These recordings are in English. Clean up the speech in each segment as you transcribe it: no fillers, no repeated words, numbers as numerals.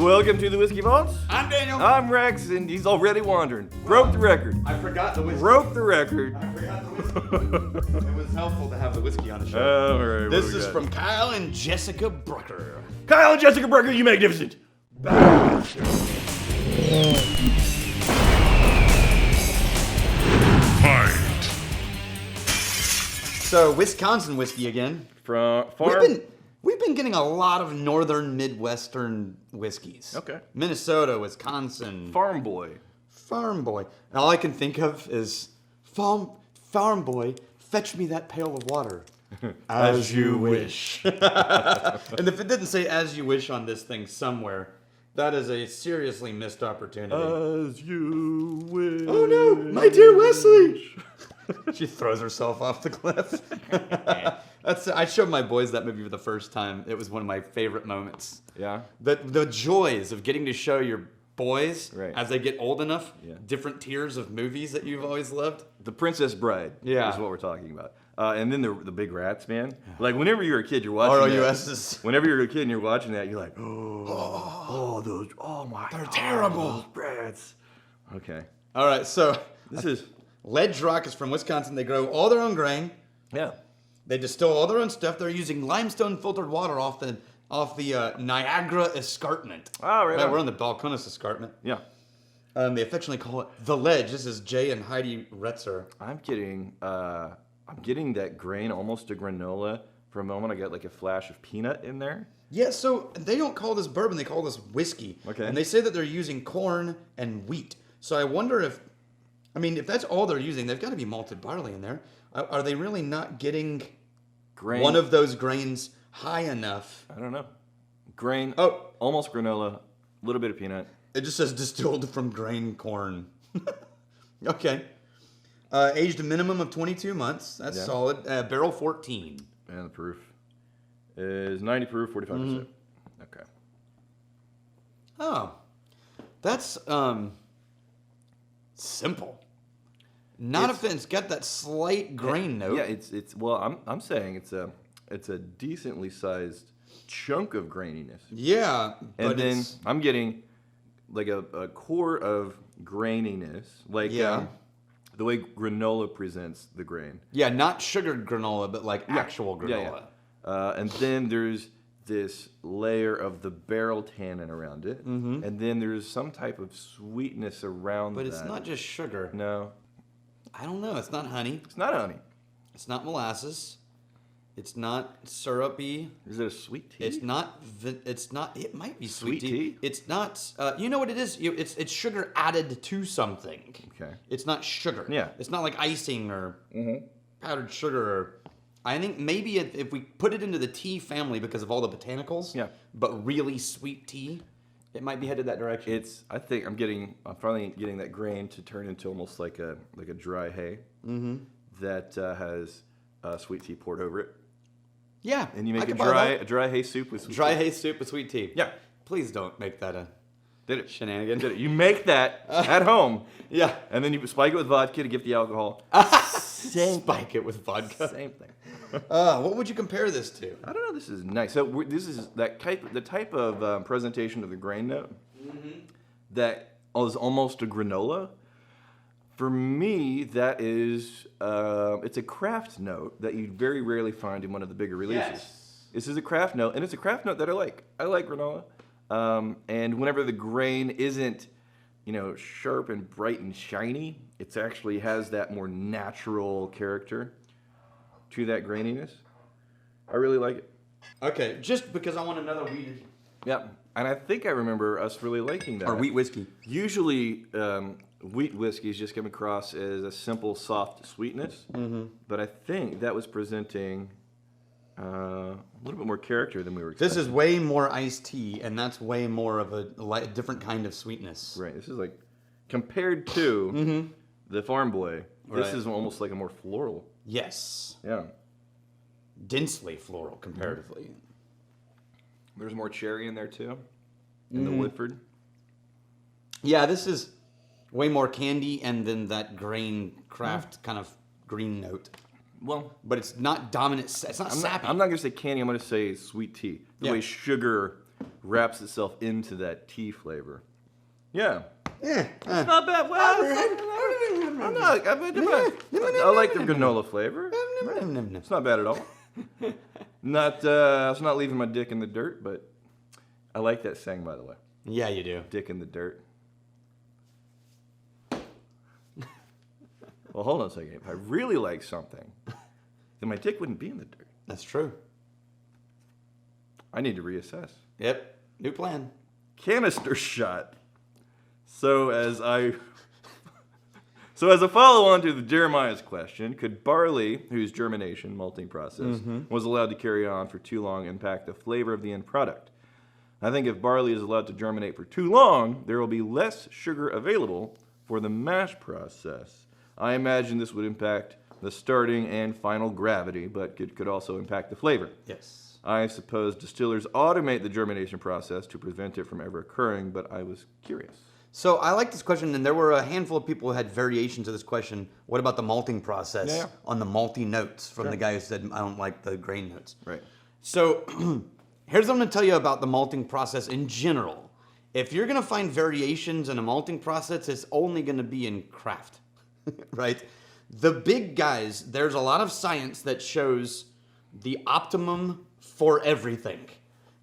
Welcome to the Whiskey Vaults. I'm Daniel. I'm Rex, and he's already wandering. Broke the record. I forgot the whiskey. Broke the record. I forgot the whiskey. It was helpful to have the whiskey on the show. All right, This is from Kyle and Jessica Brucker. Kyle and Jessica Brucker, you magnificent. So, Wisconsin whiskey again. From farm. We've been getting a lot of northern Midwestern whiskeys. Okay. Minnesota, Wisconsin. Farm boy. Farm boy. And all I can think of is farm boy, fetch me that pail of water. As you wish. And if it didn't say as you wish on this thing somewhere, that is a seriously missed opportunity. As you wish. Oh no, my dear Wesley! She throws herself off the cliff. I showed my boys that movie for the first time. It was one of my favorite moments. Yeah. The joys of getting to show your boys, right, as they get old enough, different tiers of movies that you've always loved. The Princess Bride is what we're talking about. And then the big rats, man. Like, whenever you're a kid, you're watching ROUSs. Whenever you're a kid and you're watching that, you're like, oh my God. They're terrible. Those rats. Okay. All right, so This is... Ledgerock is from Wisconsin. They grow all their own grain. Yeah. They distill all their own stuff. They're using limestone filtered water off the Niagara Escarpment. Oh, right. We're on the Balcones Escarpment. Yeah. They affectionately call it the Ledge. This is Jay and Heidi Retzer. I'm getting that grain almost to granola. For a moment, I get like a flash of peanut in there. Yeah, so they don't call this bourbon. They call this whiskey. Okay. And they say that they're using corn and wheat. So I wonder if that's all they're using, they've got to be malted barley in there. Are they really not getting Grain. one of those grains high enough? I don't know. Grain. Oh. Almost granola. A little bit of peanut. It just says distilled from grain corn. Okay. Aged a minimum of 22 months. That's solid. Barrel 14. And the proof is 90 proof, 45%. Mm-hmm. Okay. Oh. That's simple. It's got that slight grain note. Yeah, it's well, I'm saying it's a decently sized chunk of graininess. Yeah, And then I'm getting like a core of graininess, like the way granola presents the grain. Yeah, not sugared granola, but like actual granola. Yeah. And then there's this layer of the barrel tannin around it, and then there's some type of sweetness around that. But it's not just sugar. No. I don't know. It's not honey. It's not honey. It's not molasses. It's not syrupy. Is it a sweet tea? It's not. It's not. It might be Sweet tea? It's not. You know what it is? It's sugar added to something. Okay. It's not sugar. Yeah. It's not like icing or powdered sugar. Or, I think maybe if we put it into the tea family because of all the botanicals. Yeah. But really sweet tea, it might be headed that direction. I think I'm finally getting that grain to turn into almost like a dry hay that has sweet tea poured over it. Yeah. And you make a dry hay soup with sweet tea. hay soup with sweet tea. Yeah. Please don't make that a Did it. shenanigan. Did it. You make that at home. Yeah. And then you spike it with vodka to get the alcohol. Spike it with vodka. Same thing. What would you compare this to? I don't know. This is nice. So this is the type of presentation of the grain note that is almost a granola. For me, that is it's a craft note that you very rarely find in one of the bigger releases. Yes. This is a craft note, and it's a craft note that I like. I like granola, and whenever the grain isn't, sharp and bright and shiny, it actually has that more natural character to that graininess. I really like it. Okay, just because I want another wheat. Yeah, and I think I remember us really liking that. Or wheat whiskey. Usually, wheat whiskeys just come across as a simple, soft sweetness. But I think that was presenting a little bit more character than we were expecting. This is way more iced tea, and that's way more of a different kind of sweetness. Right. This is like, compared to the Farm Boy, this Right. is almost like a more floral. Yes. Yeah. Densely floral, comparatively. There's more cherry in there, too, in the Woodford. Yeah, this is way more candy, and then that grain craft kind of green note. Well, But it's not dominant. It's not sappy. I'm not going to say candy. I'm going to say sweet tea. The way sugar wraps itself into that tea flavor. Yeah. Yeah. It's not bad. Well, I'm not. I like the granola flavor. It's not bad at all. It's not leaving my dick in the dirt, but I like that saying, by the way. Yeah, you do. Dick in the dirt. Well, hold on a second. If I really like something, then my dick wouldn't be in the dirt. That's true. I need to reassess. Yep. New plan. Canister shot. So as a follow-on to the Jeremiah's question, could barley, whose germination, malting process, was allowed to carry on for too long impact the flavor of the end product? I think if barley is allowed to germinate for too long, there will be less sugar available for the mash process. I imagine this would impact the starting and final gravity, but it could also impact the flavor. Yes. I suppose distillers automate the germination process to prevent it from ever occurring, but I was curious. So I like this question, and there were a handful of people who had variations of this question. What about the malting process on the malty notes from the guy who said, I don't like the grain notes? Right. So here's what I'm going to tell you about the malting process in general. If you're going to find variations in a malting process, it's only going to be in craft, right? The big guys, there's a lot of science that shows the optimum for everything.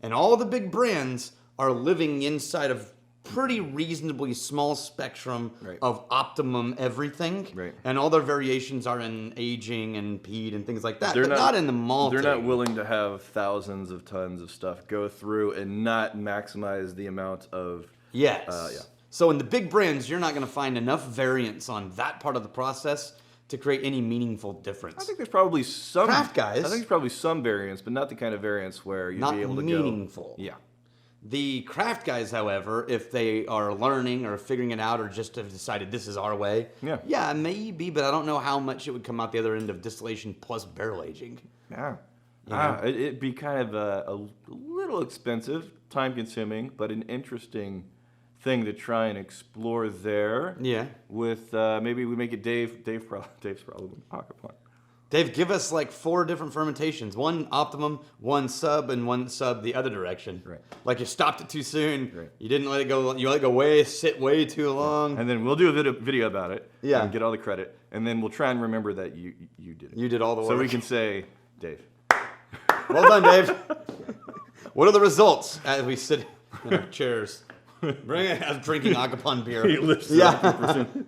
And all the big brands are living inside of pretty reasonably small spectrum of optimum everything. Right. And all their variations are in aging and peat and things like that, but not in the malting. They're not willing to have thousands of tons of stuff go through and not maximize the amount of... Yes. So in the big brands, you're not going to find enough variance on that part of the process to create any meaningful difference. I think there's probably some... Craft guys. I think there's probably some variance, but not the kind of variance where you'd be able to go... Not meaningful. Yeah. The craft guys, however, if they are learning or figuring it out or just have decided this is our way, yeah, maybe, but I don't know how much it would come out the other end of distillation plus barrel aging. Yeah. It'd be kind of a little expensive, time-consuming, but an interesting thing to try and explore there. Yeah. With maybe we make it Dave's probably aquaplan. Dave, give us like 4 different fermentations. One optimum, one sub, and one sub the other direction. Right. Like you stopped it too soon. Right. You didn't let it go. You let it go sit way too long. And then we'll do a video about it. Yeah. And get all the credit. And then we'll try and remember that you did it. You did all the work. So we can say, Dave. Well done, Dave. What are the results as we sit in our chairs? Bring it. I'm drinking Agapon beer. He lifts it up 2%.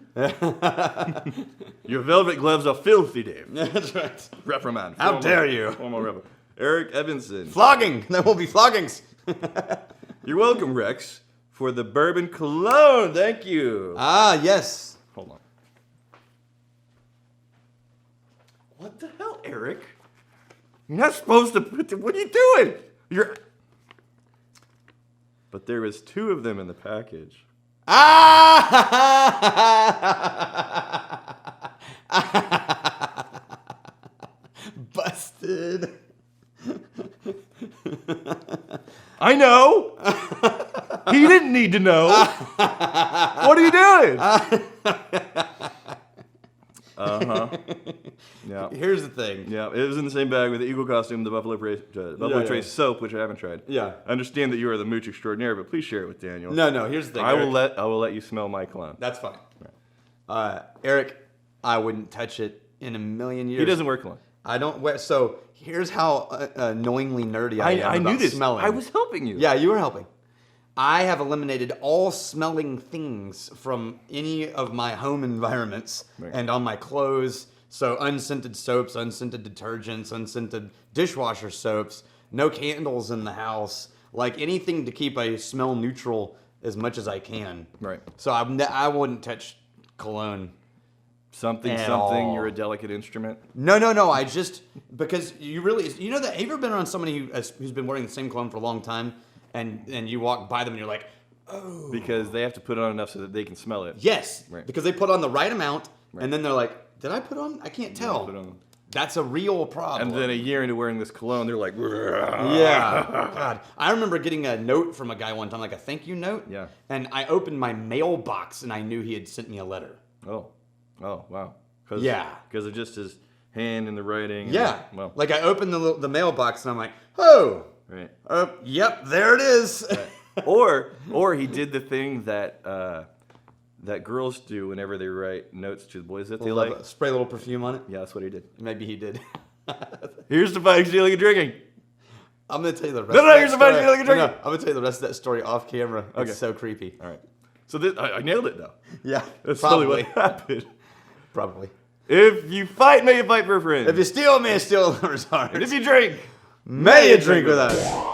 Your velvet gloves are filthy, Dave. That's right. Reprimand. How dare you? Formal reprimand. Eric Evanson. Flogging. There will be floggings. You're welcome, Rex, for the bourbon cologne. Thank you. Ah, yes. Hold on. What the hell, Eric? You're not supposed to put what are you doing? But there was 2 of them in the package. Busted. I know. He didn't need to know. What are you doing? Yeah. Here's the thing. Yeah, it was in the same bag with the Eagle costume, the Buffalo Trace soap, which I haven't tried. Yeah. I understand that you are the mooch extraordinaire, but please share it with Daniel. No. Here's the thing. I will let you smell my cologne. That's fine. Eric, I wouldn't touch it in a million years. He doesn't wear cologne. I don't wear. So here's how annoyingly nerdy I am. I knew about this. Smelling. I was helping you. Yeah, you were helping. I have eliminated all smelling things from any of my home environments and on my clothes. So unscented soaps, unscented detergents, unscented dishwasher soaps, no candles in the house, like anything to keep a smell neutral as much as I can. Right. So I wouldn't touch cologne. Something. You're a delicate instrument. No. I just because you know that. Have you ever been around somebody who's been wearing the same cologne for a long time, and you walk by them and you're like, oh, because they have to put it on enough so that they can smell it. Yes, right. Because they put on the right amount, and then they're like, did I put on? I can't tell. That's a real problem. And then a year into wearing this cologne, they're like, yeah. God. I remember getting a note from a guy one time, like a thank you note. Yeah. And I opened my mailbox and I knew he had sent me a letter. Oh, wow. Because of just his hand in the writing. Yeah. Well, like I opened the mailbox and I'm like, oh, Right. Yep, there it is. Or he did the thing that that girls do whenever they write notes to the boys that they like. Spray a little perfume on it. Yeah, that's what he did. Maybe he did. Here's defining stealing and drinking. I'm gonna tell you the rest. No, here's defining stealing and No, drinking. I'm gonna tell you the rest of that story off camera. Okay. It's so creepy. All right. So this, I nailed it though. Yeah, That's probably totally what happened. Probably. If you fight, may you fight for a friend. If you steal, may you steal a lover's heart. And if you drink, May you drink with us.